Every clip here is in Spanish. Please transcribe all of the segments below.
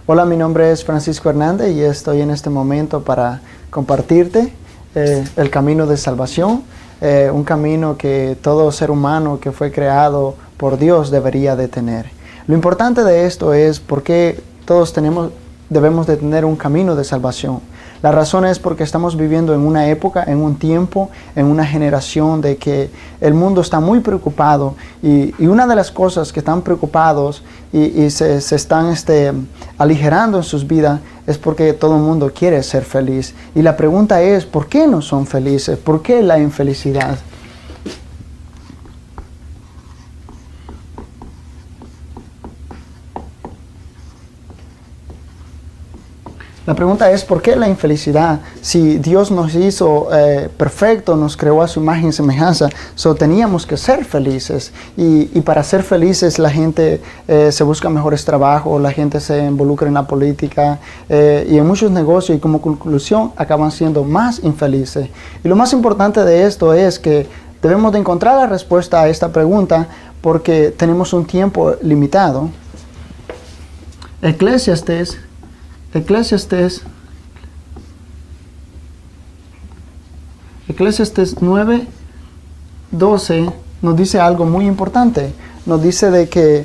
Hola, mi nombre es Francisco Hernández y estoy en este momento para compartirte el camino de salvación, un camino que todo ser humano que fue creado por Dios debería de tener. Lo importante de esto es por qué todos debemos de tener un camino de salvación. La razón es porque estamos viviendo en una época, en un tiempo, en una generación de que el mundo está muy preocupado y una de las cosas que están preocupados y se están aligerando en sus vidas es porque todo el mundo quiere ser feliz. Y la pregunta es, ¿por qué no son felices? ¿Por qué la infelicidad? La pregunta es, ¿por qué la infelicidad? Si Dios nos hizo perfecto, nos creó a su imagen y semejanza, teníamos que ser felices. Y para ser felices la gente se busca mejores trabajos, la gente se involucra en la política y en muchos negocios y como conclusión acaban siendo más infelices. Y lo más importante de esto es que debemos de encontrar la respuesta a esta pregunta porque tenemos un tiempo limitado. Eclesiastes 9:12 nos dice algo muy importante. Nos dice de que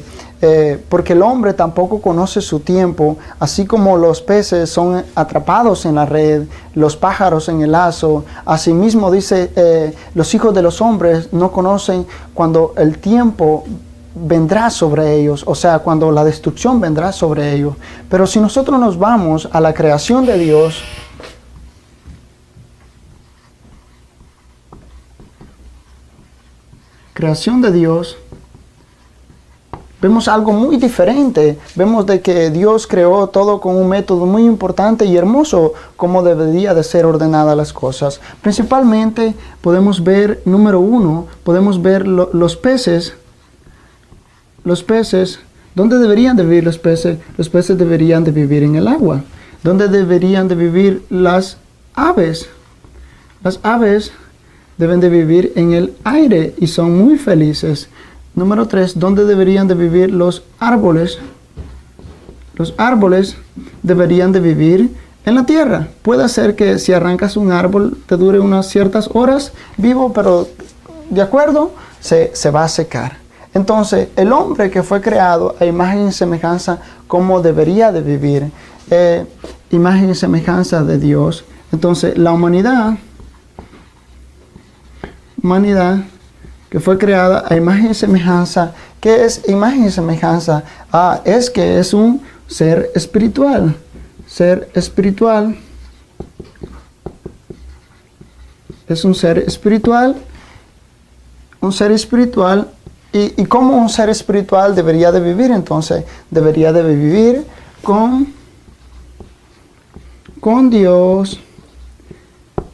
porque el hombre tampoco conoce su tiempo, así como los peces son atrapados en la red, los pájaros en el lazo. Asimismo dice, los hijos de los hombres no conocen cuando el tiempo vendrá sobre ellos, o sea, cuando la destrucción vendrá sobre ellos. Pero si nosotros nos vamos a la creación de Dios, vemos algo muy diferente. Vemos de que Dios creó todo con un método muy importante y hermoso, como debería de ser ordenadas las cosas. Principalmente podemos ver, número uno, podemos ver los peces. Los peces, ¿dónde deberían de vivir los peces? Los peces deberían de vivir en el agua. ¿Dónde deberían de vivir las aves? Las aves deben de vivir en el aire y son muy felices. Número 3, ¿dónde deberían de vivir los árboles? Los árboles deberían de vivir en la tierra. Puede ser que si arrancas un árbol te dure unas ciertas horas vivo, pero de acuerdo, se va a secar. Entonces, el hombre que fue creado a imagen y semejanza, ¿cómo debería de vivir? Imagen y semejanza de Dios. Entonces, la humanidad que fue creada a imagen y semejanza, ¿qué es imagen y semejanza? Es que es un ser espiritual. Ser espiritual. Es un ser espiritual. Un ser espiritual. ¿Y cómo un ser espiritual debería de vivir entonces? Debería de vivir con Dios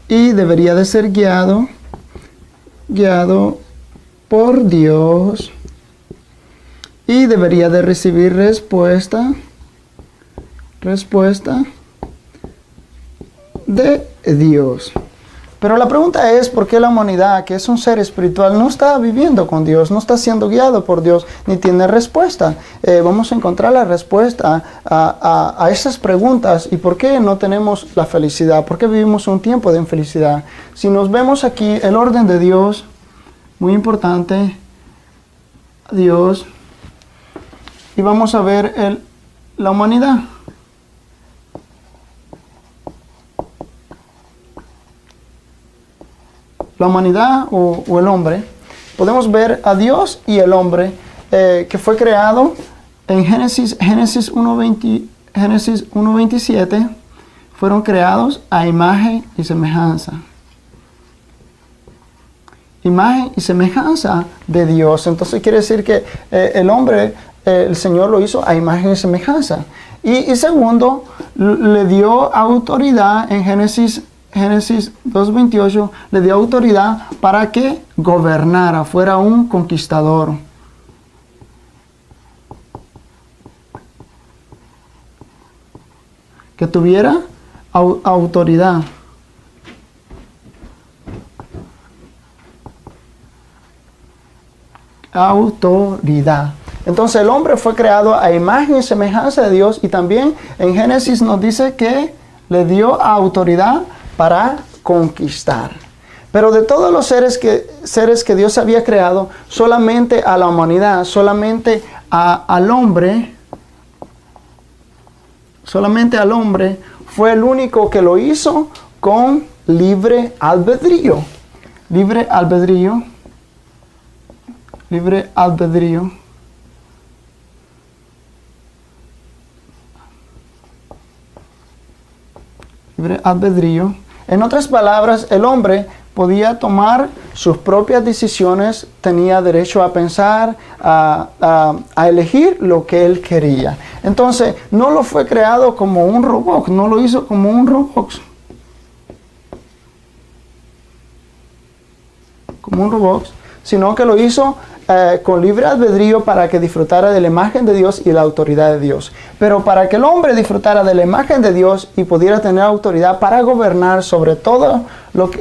y debería de ser guiado por Dios y debería de recibir respuesta de Dios. Pero la pregunta es, ¿por qué la humanidad, que es un ser espiritual, no está viviendo con Dios, no está siendo guiado por Dios, ni tiene respuesta? Vamos a encontrar la respuesta a esas preguntas. ¿Y por qué no tenemos la felicidad? ¿Por qué vivimos un tiempo de infelicidad? Si nos vemos aquí, el orden de Dios, muy importante, Dios, y vamos a ver la humanidad. La humanidad o el hombre, podemos ver a Dios y el hombre que fue creado en Génesis 1:27, fueron creados a imagen y semejanza. Imagen y semejanza de Dios. Entonces quiere decir que el hombre, el Señor lo hizo a imagen y semejanza. Y segundo, le dio autoridad en Génesis 2:28, le dio autoridad para que gobernara, fuera un conquistador. Que tuviera autoridad. Autoridad. Entonces el hombre fue creado a imagen y semejanza de Dios, y también en Génesis nos dice que le dio autoridad para conquistar. Pero de todos los seres que Dios había creado, solamente a la humanidad, solamente al hombre fue el único que lo hizo con libre albedrío. Libre albedrío. Libre albedrío. Libre albedrío. En otras palabras, el hombre podía tomar sus propias decisiones, tenía derecho a pensar, a elegir lo que él quería. Entonces, no lo fue creado como un robot, no lo hizo como un robot. Como un robot, sino que lo hizo con libre albedrío para que disfrutara de la imagen de Dios y la autoridad de Dios. Pero para que el hombre disfrutara de la imagen de Dios y pudiera tener autoridad para gobernar sobre toda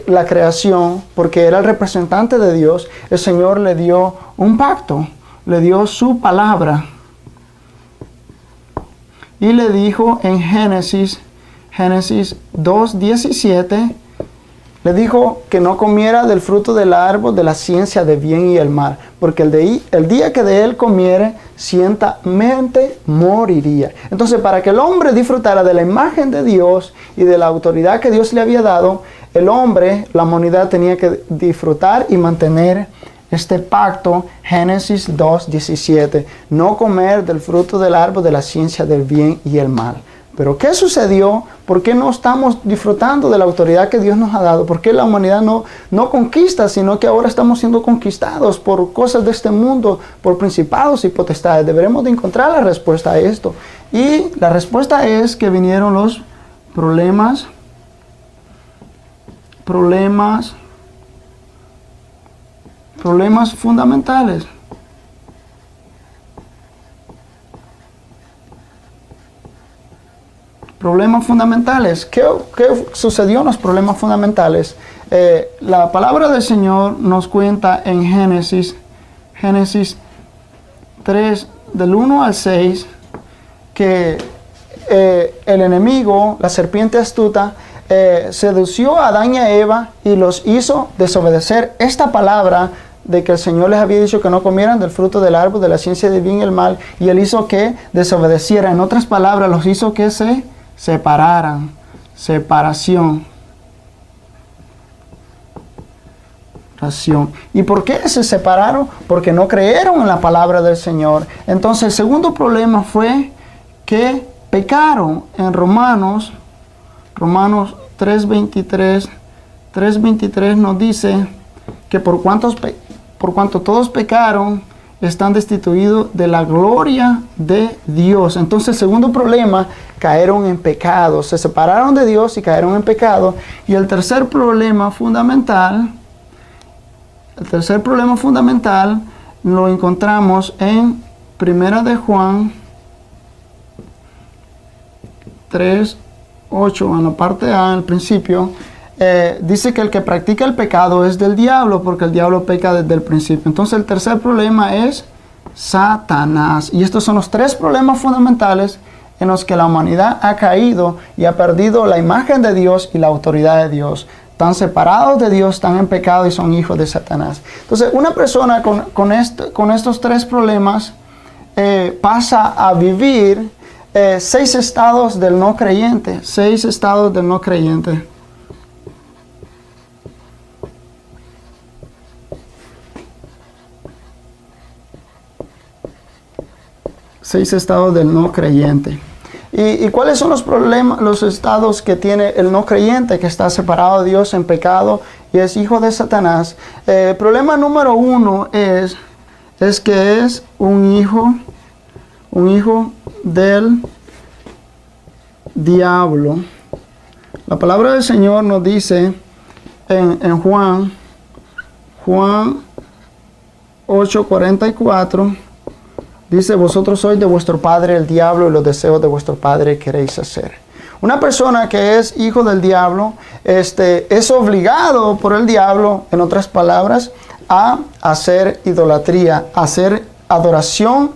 la creación, porque era el representante de Dios, el Señor le dio un pacto, le dio su palabra. Y le dijo en Génesis 2:17, le dijo que no comiera del fruto del árbol de la ciencia de bien y el mal, porque el día que de él comiere, ciertamente moriría. Entonces, para que el hombre disfrutara de la imagen de Dios y de la autoridad que Dios le había dado, el hombre, la humanidad, tenía que disfrutar y mantener este pacto. Génesis 2:17, no comer del fruto del árbol de la ciencia del bien y el mal. Pero ¿qué sucedió? ¿Por qué no estamos disfrutando de la autoridad que Dios nos ha dado? ¿Por qué la humanidad no conquista, sino que ahora estamos siendo conquistados por cosas de este mundo, por principados y potestades? Deberemos de encontrar la respuesta a esto. Y la respuesta es que vinieron los problemas fundamentales. Problemas fundamentales. ¿Qué sucedió en los problemas fundamentales? La palabra del Señor nos cuenta en Génesis 3, del 1 al 6, que el enemigo, la serpiente astuta, sedució a Adán y a Eva y los hizo desobedecer esta palabra de que el Señor les había dicho que no comieran del fruto del árbol de la ciencia del bien y el mal, y Él hizo que desobedecieran. En otras palabras, los hizo que se separaran. Separación. ¿Y por qué se separaron? Porque no creyeron en la palabra del Señor. Entonces el segundo problema fue que pecaron. En Romanos 3:23 nos dice que por cuanto todos pecaron, están destituidos de la gloria de Dios. Entonces el segundo problema, cayeron en pecado. Se separaron de Dios y cayeron en pecado. Y el tercer problema fundamental lo encontramos en Primera de Juan 3:8, en la parte A, en el principio. Dice que el que practica el pecado es del diablo, porque el diablo peca desde el principio. Entonces el tercer problema es Satanás. Y estos son los tres problemas fundamentales en los que la humanidad ha caído y ha perdido la imagen de Dios y la autoridad de Dios. Están separados de Dios, están en pecado y son hijos de Satanás. Entonces una persona con estos tres problemas pasa a vivir 6 estados del no creyente. 6 estados del no creyente. 6 estados del no creyente. ¿Y cuáles son los problemas, los estados que tiene el no creyente, que está separado de Dios en pecado y es hijo de Satanás? Problema número 1 es que es un hijo del diablo. La palabra del Señor nos dice en Juan 8:44, dice: vosotros sois de vuestro padre el diablo, y los deseos de vuestro padre queréis hacer. Una persona que es hijo del diablo es obligado por el diablo, en otras palabras, a hacer idolatría, a hacer adoración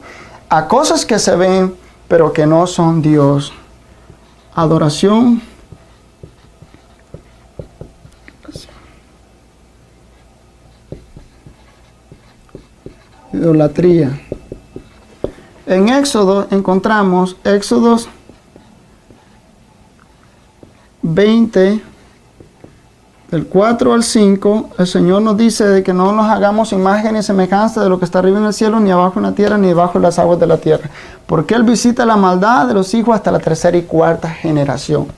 a cosas que se ven, pero que no son Dios. Adoración. Idolatría. En Éxodo encontramos Éxodos 20, del 4 al 5, el Señor nos dice de que no nos hagamos imagen y semejanza de lo que está arriba en el cielo, ni abajo en la tierra, ni debajo en las aguas de la tierra. Porque Él visita la maldad de los hijos hasta la tercera y cuarta generación.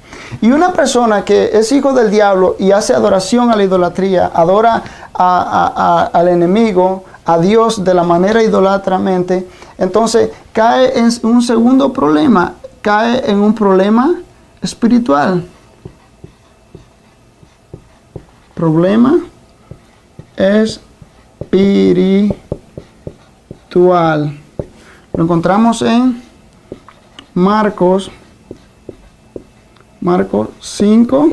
Y una persona que es hijo del diablo y hace adoración a la idolatría, adora al enemigo, a Dios de la manera idolatramente, entonces cae en un segundo problema, cae en un problema espiritual. Problema espiritual. Lo encontramos en Marcos 5,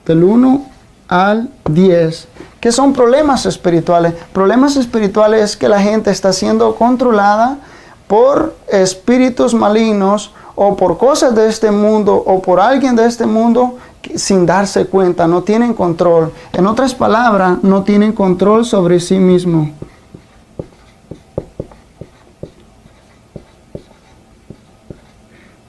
del 1 al 10. ¿Qué son problemas espirituales? Problemas espirituales es que la gente está siendo controlada por espíritus malignos o por cosas de este mundo o por alguien de este mundo sin darse cuenta, no tienen control. En otras palabras, no tienen control sobre sí mismo.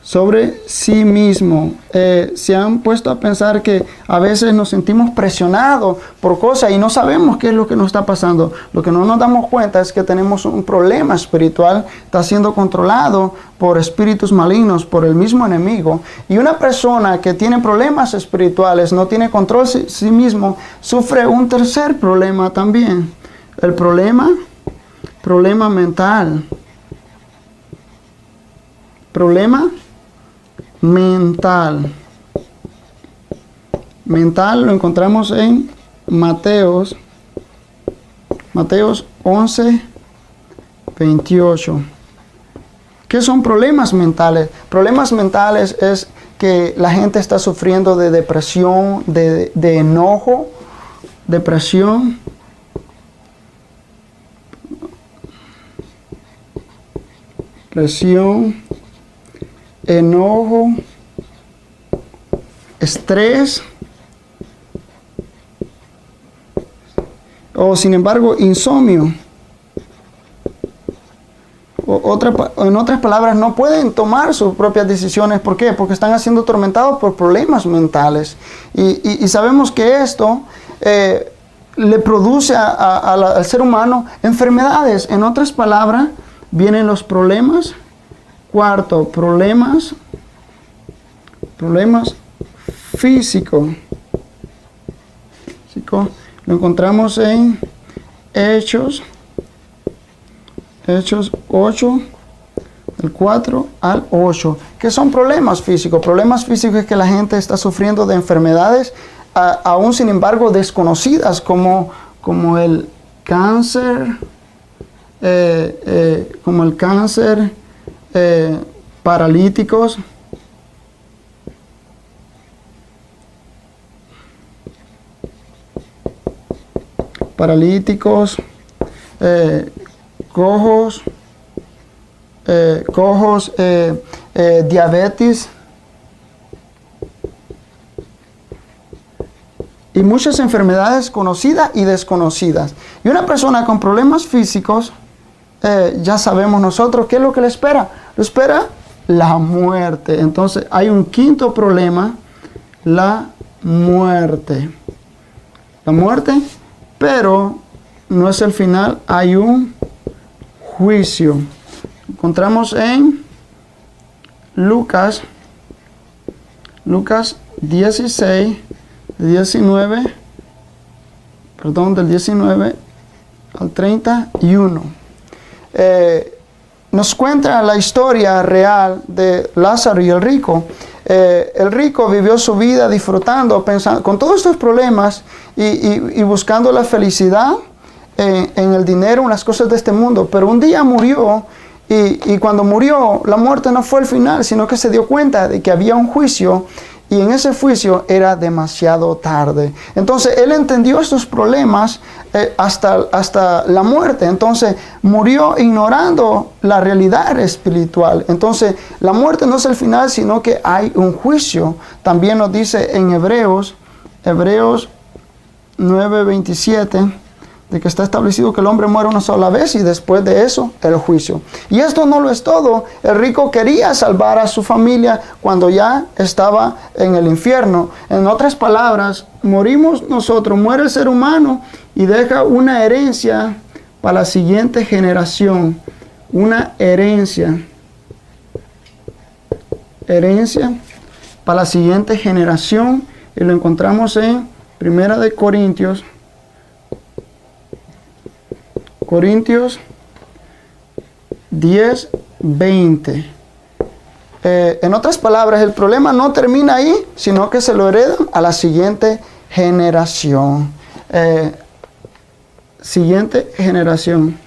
Sobre sí mismo. Se han puesto a pensar que a veces nos sentimos presionados por cosas y no sabemos qué es lo que nos está pasando. Lo que no nos damos cuenta es que tenemos un problema espiritual, está siendo controlado por espíritus malignos, por el mismo enemigo. Y una persona que tiene problemas espirituales, no tiene control de sí mismo, sufre un tercer problema también. El problema mental. Problema mental. Mental lo encontramos en Mateos 11, 28. ¿Qué son problemas mentales? Problemas mentales es que la gente está sufriendo de depresión, de enojo, depresión, enojo, estrés, o sin embargo insomnio. En otras palabras, no pueden tomar sus propias decisiones. ¿Por qué? Porque están siendo atormentados por problemas mentales. Y sabemos que esto le produce al ser humano enfermedades. En otras palabras, vienen los problemas. Cuarto, problemas físicos. Lo encontramos en Hechos 8, del 4 al 8. ¿Qué son problemas físicos? Problemas físicos es que la gente está sufriendo de enfermedades, aún sin embargo desconocidas, como el cáncer, paralíticos, cojos, diabetes y muchas enfermedades conocidas y desconocidas. Y una persona con problemas físicos, ya sabemos nosotros qué es lo que le espera. Le espera la muerte. Entonces hay un quinto problema, la muerte. La muerte, pero no es el final, hay un juicio. Encontramos en Lucas 16, del 19 al 31. Nos cuenta la historia real de Lázaro y el rico. El rico vivió su vida disfrutando, pensando, con todos estos problemas y buscando la felicidad en el dinero, en las cosas de este mundo. Pero un día murió y cuando murió, la muerte no fue el final, sino que se dio cuenta de que había un juicio y en ese juicio era demasiado tarde. Entonces él entendió estos problemas hasta la muerte. Entonces murió ignorando la realidad espiritual. Entonces la muerte no es el final, sino que hay un juicio. También nos dice en Hebreos 9:27, de que está establecido que el hombre muere una sola vez y después de eso el juicio. Y esto no lo es todo. El rico quería salvar a su familia cuando ya estaba en el infierno. En otras palabras, morimos nosotros, muere el ser humano y deja una herencia para la siguiente generación. Una herencia para la siguiente generación, y lo encontramos en 1 de Corintios 10:20. En otras palabras, el problema no termina ahí, sino que se lo heredan a la siguiente generación. Siguiente generación.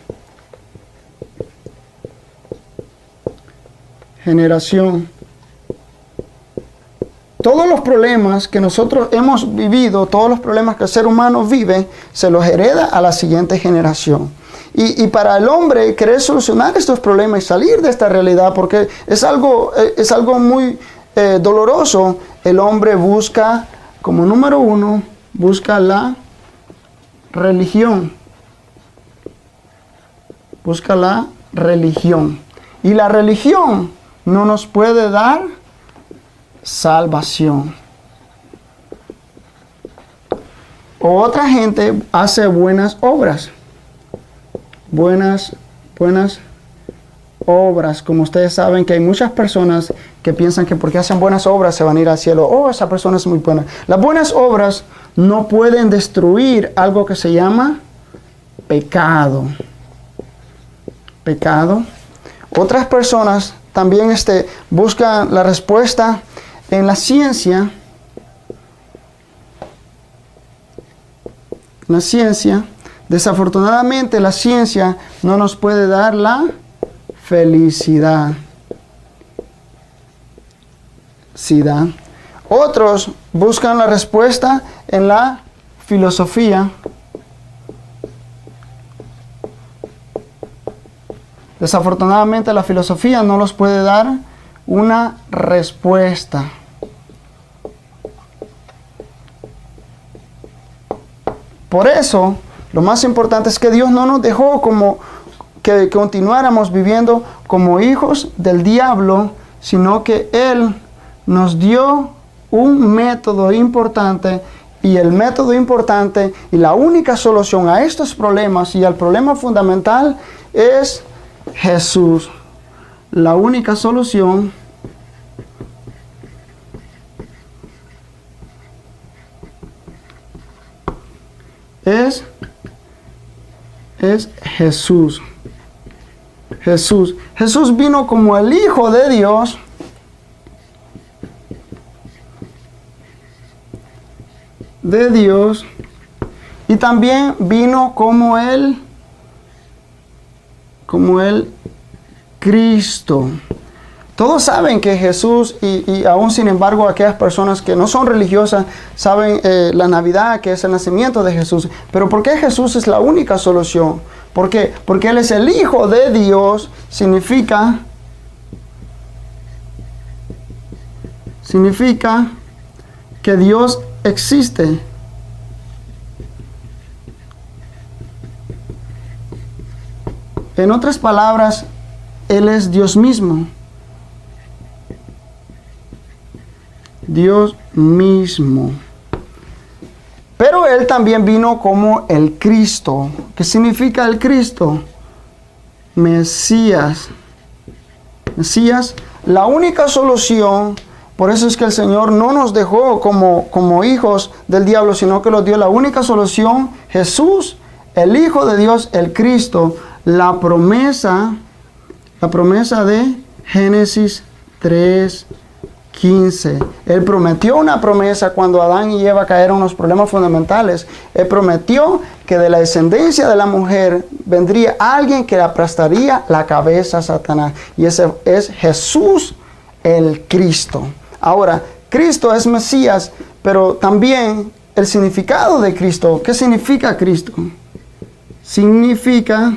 Todos los problemas que nosotros hemos vivido, todos los problemas que el ser humano vive, se los hereda a la siguiente generación. Y para el hombre querer solucionar estos problemas y salir de esta realidad, porque es algo muy doloroso, el hombre busca, como número uno, busca la religión. Busca la religión. Y la religión no nos puede dar salvación. O otra gente hace buenas obras. Buenas obras. Como ustedes saben que hay muchas personas que piensan que porque hacen buenas obras se van a ir al cielo. Oh, esa persona es muy buena. Las buenas obras no pueden destruir algo que se llama pecado. Otras personas también buscan la respuesta en la ciencia. Desafortunadamente, la ciencia no nos puede dar la felicidad. Otros buscan la respuesta en la filosofía. Desafortunadamente, la filosofía no nos puede dar una respuesta. Por eso, lo más importante es que Dios no nos dejó como que continuáramos viviendo como hijos del diablo, sino que Él nos dio un método importante, y el método importante y la única solución a estos problemas y al problema fundamental es Jesús. La única solución es Jesús. Jesús vino como el Hijo de Dios. Y también vino como el Cristo. Todos saben que Jesús, y aún sin embargo aquellas personas que no son religiosas, saben la Navidad, que es el nacimiento de Jesús. Pero ¿por qué Jesús es la única solución? ¿Por qué? Porque Él es el Hijo de Dios, significa que Dios existe. En otras palabras, Él es Dios mismo. Dios mismo. Pero Él también vino como el Cristo. ¿Qué significa el Cristo? Mesías. La única solución. Por eso es que el Señor no nos dejó como hijos del diablo, sino que nos dio la única solución. Jesús, el Hijo de Dios, el Cristo. La promesa de Génesis 3:15. Él prometió una promesa cuando Adán y Eva cayeron en los problemas fundamentales. Él prometió que de la descendencia de la mujer vendría alguien que le aplastaría la cabeza a Satanás. Y ese es Jesús el Cristo. Ahora, Cristo es Mesías, pero también el significado de Cristo. ¿Qué significa Cristo? Significa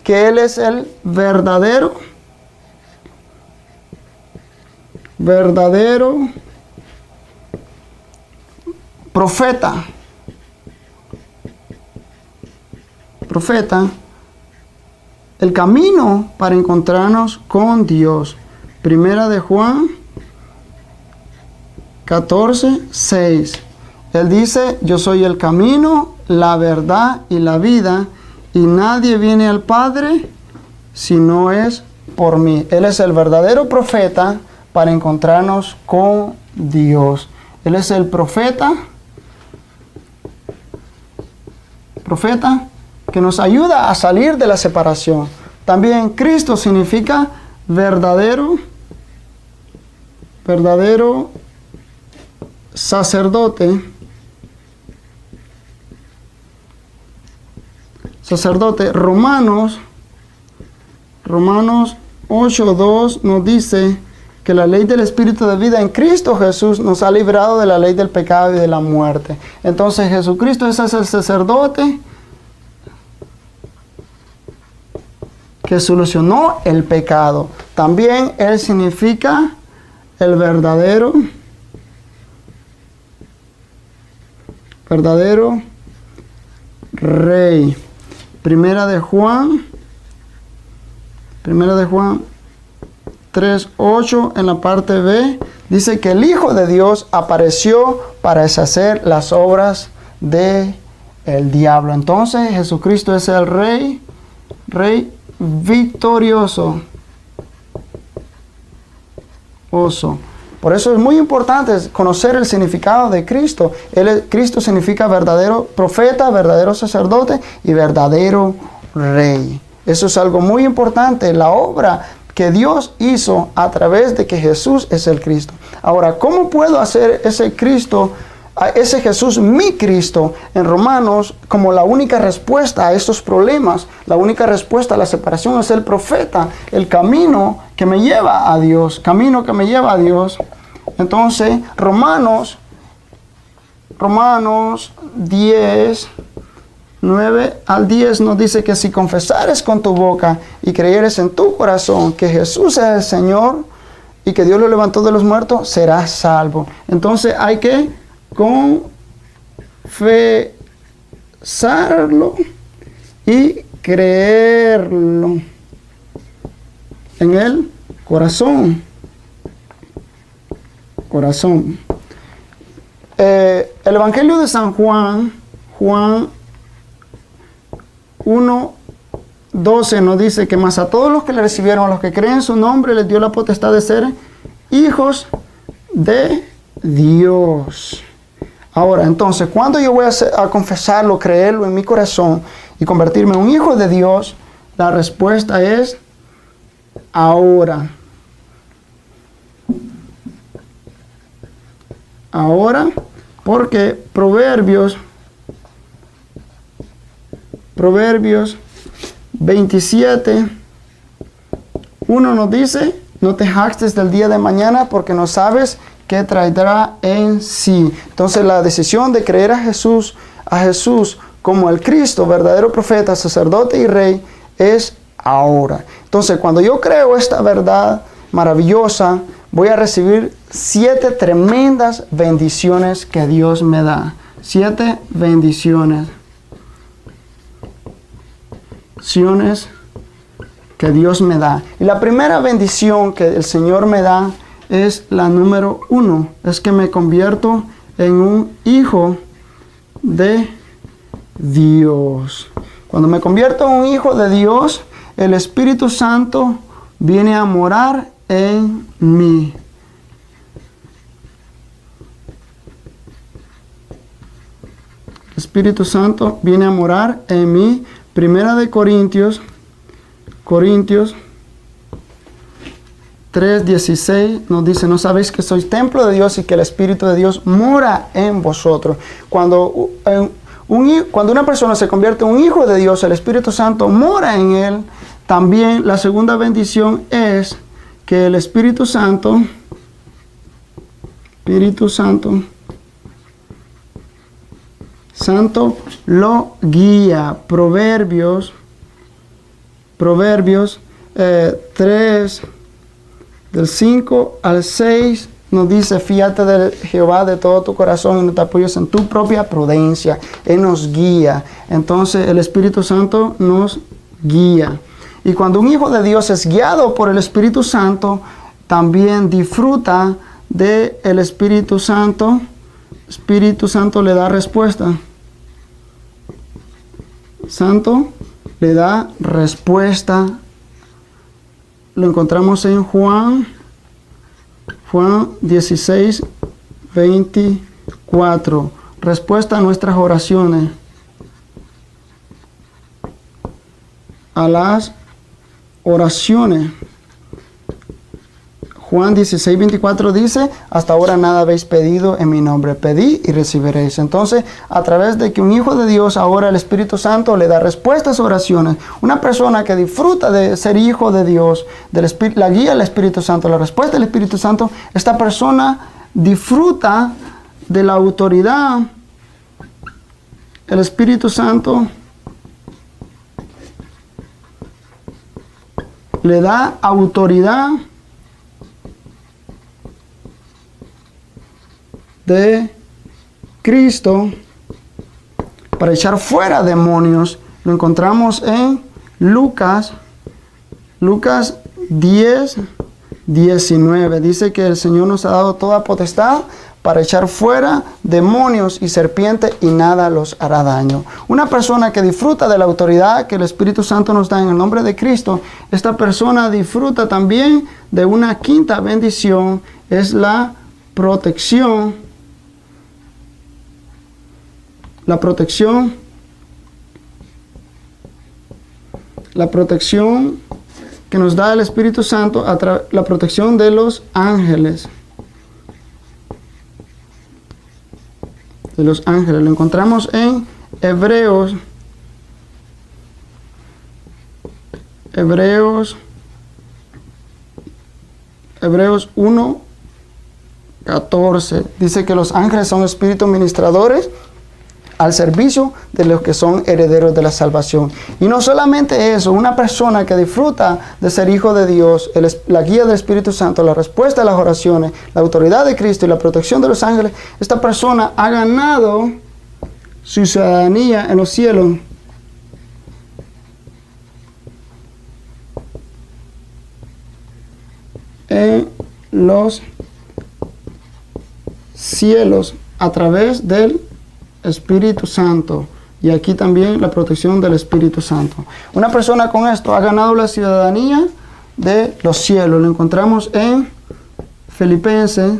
que Él es el verdadero profeta, el camino para encontrarnos con Dios. Primera de Juan 14:6. Él dice, yo soy el camino, la verdad y la vida, y nadie viene al Padre si no es por mí. Él es el verdadero profeta para encontrarnos con Dios. Él es el profeta que nos ayuda a salir de la separación. También Cristo significa verdadero sacerdote. Romanos 8:2 nos dice que la ley del Espíritu de vida en Cristo Jesús nos ha librado de la ley del pecado y de la muerte. Entonces Jesucristo es el sacerdote que solucionó el pecado. También Él significa el verdadero Rey. Primera de Juan 3:8 en la parte B dice que el Hijo de Dios apareció para deshacer las obras del diablo. Entonces Jesucristo es el Rey victorioso. Por eso es muy importante conocer el significado de Cristo. Cristo significa verdadero profeta, verdadero sacerdote y verdadero Rey. Eso es algo muy importante, la obra que Dios hizo a través de que Jesús es el Cristo. Ahora, ¿cómo puedo hacer ese Jesús mi Cristo en Romanos como la única respuesta a estos problemas? La única respuesta a la separación es el profeta, el camino que me lleva a Dios, Entonces, Romanos 10, 9-10 nos dice que si confesares con tu boca y creyeres en tu corazón que Jesús es el Señor y que Dios lo levantó de los muertos, serás salvo. Entonces hay que confesarlo y creerlo en el corazón. El Evangelio de San Juan 1:12 nos dice que más a todos los que le recibieron, a los que creen en su nombre, les dio la potestad de ser hijos de Dios. Ahora, entonces, ¿cuándo yo voy a confesarlo, creerlo en mi corazón y convertirme en un hijo de Dios? La respuesta es ahora. Porque Proverbios 27:1 nos dice, no te jactes del día de mañana porque no sabes qué traerá en sí. Entonces la decisión de creer a Jesús como el Cristo, verdadero profeta, sacerdote y rey, es ahora. Entonces cuando yo creo esta verdad maravillosa, voy a recibir 7 tremendas bendiciones que Dios me da. 7 bendiciones que Dios me da. Y la primera bendición que el Señor me da es la número 1. Es que me convierto en un hijo de Dios. Cuando me convierto en un hijo de Dios, el Espíritu Santo viene a morar en mí. El Espíritu Santo viene a morar en mí. Primera de Corintios 3:16 nos dice, ¿no sabéis que sois templo de Dios y que el Espíritu de Dios mora en vosotros? Cuando una persona se convierte en un hijo de Dios, el Espíritu Santo mora en él. También la segunda bendición es que el Espíritu Santo lo guía. Proverbios 3, del 5 al 6, nos dice: fíate de Jehová de todo tu corazón y no te apoyes en tu propia prudencia. Él nos guía. Entonces el Espíritu Santo nos guía. Y cuando un hijo de Dios es guiado por el Espíritu Santo, también disfruta del Espíritu Santo. Espíritu Santo le da respuesta. Santo le da respuesta. Lo encontramos en Juan 16, 24. Respuesta a nuestras oraciones. A las oraciones. Juan 16, 24 dice: hasta ahora nada habéis pedido en mi nombre. Pedid y recibiréis. Entonces, a través de que un hijo de Dios, ahora el Espíritu Santo le da respuestas a oraciones. Una persona que disfruta de ser hijo de Dios, la guía del Espíritu Santo, la respuesta del Espíritu Santo, esta persona disfruta de la autoridad. El Espíritu Santo le da autoridad de Cristo para echar fuera demonios. Lo encontramos en Lucas 10, 19. Dice que el Señor nos ha dado toda potestad para echar fuera demonios y serpientes y nada los hará daño. Una persona que disfruta de la autoridad que el Espíritu Santo nos da en el nombre de Cristo, esta persona disfruta también de una quinta bendición, es la protección. La protección que nos da el Espíritu Santo, la protección de los ángeles. Lo encontramos en Hebreos 1, 14. Dice que los ángeles son espíritus ministradores al servicio de los que son herederos de la salvación. Y no solamente eso, una persona que disfruta de ser hijo de Dios, la guía del Espíritu Santo, la respuesta a las oraciones, la autoridad de Cristo y la protección de los ángeles, esta persona ha ganado su ciudadanía en los cielos. En los cielos a través del Espíritu Santo. Y aquí también la protección del Espíritu Santo. Una persona con esto ha ganado la ciudadanía de los cielos. Lo encontramos en Filipenses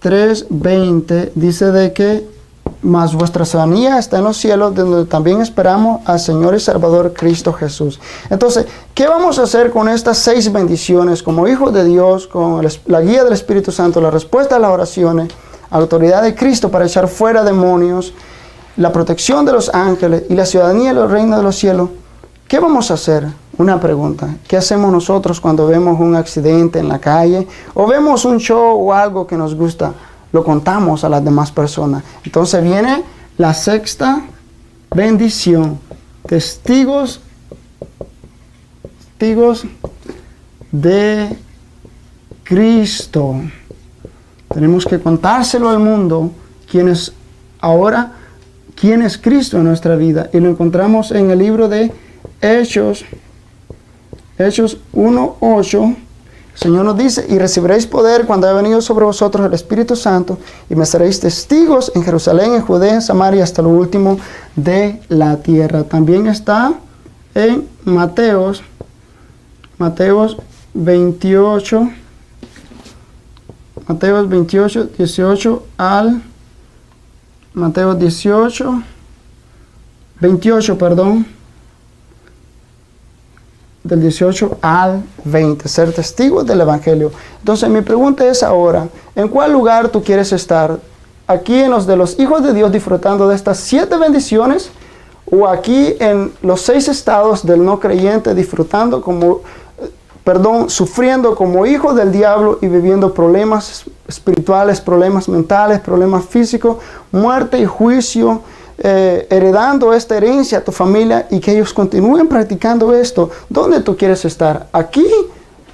3:20. Dice de que mas vuestra ciudadanía está en los cielos, donde también esperamos al Señor y Salvador Cristo Jesús. Entonces, ¿qué vamos a hacer con estas 6 bendiciones como hijos de Dios, con la guía del Espíritu Santo, la respuesta a las oraciones, autoridad de Cristo para echar fuera demonios, la protección de los ángeles y la ciudadanía del reino de los cielos? ¿Qué vamos a hacer? Una pregunta. ¿Qué hacemos nosotros cuando vemos un accidente en la calle o vemos un show o algo que nos gusta? Lo contamos a las demás personas. Entonces viene la 6ª bendición. Testigos de Cristo. Tenemos que contárselo al mundo quién es Cristo en nuestra vida. Y lo encontramos en el libro de Hechos 1:8. El Señor nos dice: y recibiréis poder cuando haya venido sobre vosotros el Espíritu Santo, y me seréis testigos en Jerusalén, en Judea, en Samaria, hasta lo último de la tierra. También está en Mateos 28, 18 al Mateo 28, perdón, del 18 al 20, ser testigos del Evangelio. Entonces mi pregunta es ahora, ¿en cuál lugar tú quieres estar? ¿Aquí en los de los hijos de Dios disfrutando de estas 7 bendiciones? ¿O aquí en los 6 estados del no creyente disfrutando como sufriendo como hijo del diablo y viviendo problemas espirituales, problemas mentales, problemas físicos, muerte y juicio, heredando esta herencia a tu familia y que ellos continúen practicando esto. ¿Dónde tú quieres estar? ¿Aquí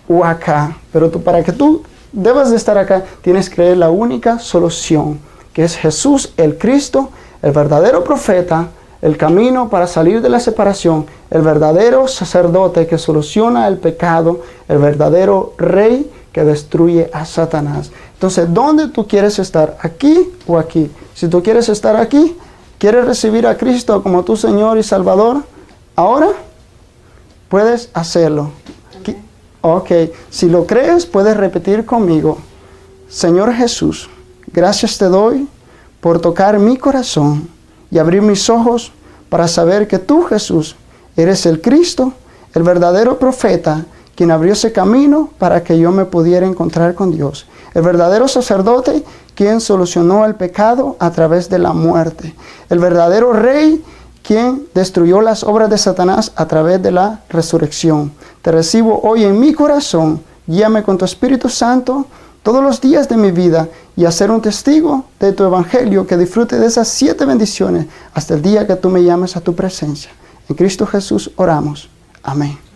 o acá? Pero para que tú debas de estar acá, tienes que creer la única solución, que es Jesús, el Cristo, el verdadero profeta, el camino para salir de la separación, el verdadero sacerdote que soluciona el pecado, el verdadero rey que destruye a Satanás. Entonces, ¿dónde tú quieres estar? ¿Aquí o aquí? Si tú quieres estar aquí, ¿quieres recibir a Cristo como tu Señor y Salvador? Ahora puedes hacerlo. Ok, si lo crees, puedes repetir conmigo. Señor Jesús, gracias te doy por tocar mi corazón y abrir mis ojos para saber que tú, Jesús, eres el Cristo, el verdadero profeta, quien abrió ese camino para que yo me pudiera encontrar con Dios. El verdadero sacerdote, quien solucionó el pecado a través de la muerte. El verdadero rey, quien destruyó las obras de Satanás a través de la resurrección. Te recibo hoy en mi corazón, guíame con tu Espíritu Santo todos los días de mi vida y a ser un testigo de tu evangelio que disfrute de esas 7 bendiciones hasta el día que tú me llames a tu presencia. En Cristo Jesús oramos. Amén.